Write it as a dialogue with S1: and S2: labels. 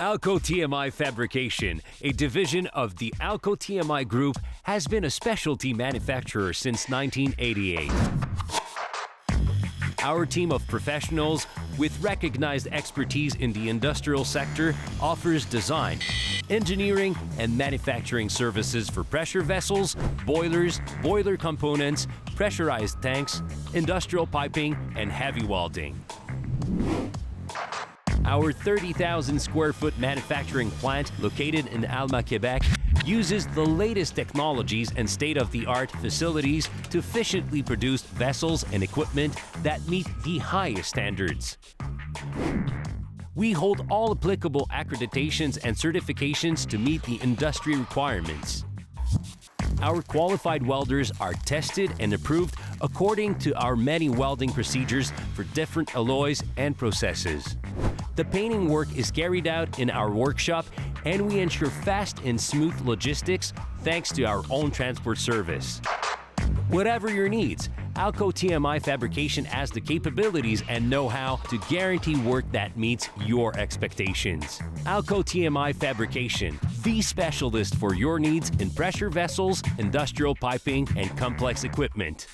S1: Alco Tmi Fabrication, a division of the Alco Tmi Group, has been a specialty manufacturer since 1988. Our team of professionals with recognized expertise in the industrial sector offers design, engineering, and manufacturing services for pressure vessels, boilers, boiler components, pressurized tanks, industrial piping, and heavy welding. Our 30,000 square foot manufacturing plant located in Alma, Quebec, uses the latest technologies and state-of-the-art facilities to efficiently produce vessels and equipment that meet the highest standards. We hold all applicable accreditations and certifications to meet the industry requirements. Our qualified welders are tested and approved according to our many welding procedures for different alloys and processes. The painting work is carried out in our workshop, and we ensure fast and smooth logistics thanks to our own transport service. Whatever your needs, Alco Tmi Fabrication has the capabilities and know-how to guarantee work that meets your expectations. Alco Tmi Fabrication, the specialist for your needs in pressure vessels, industrial piping, and complex equipment.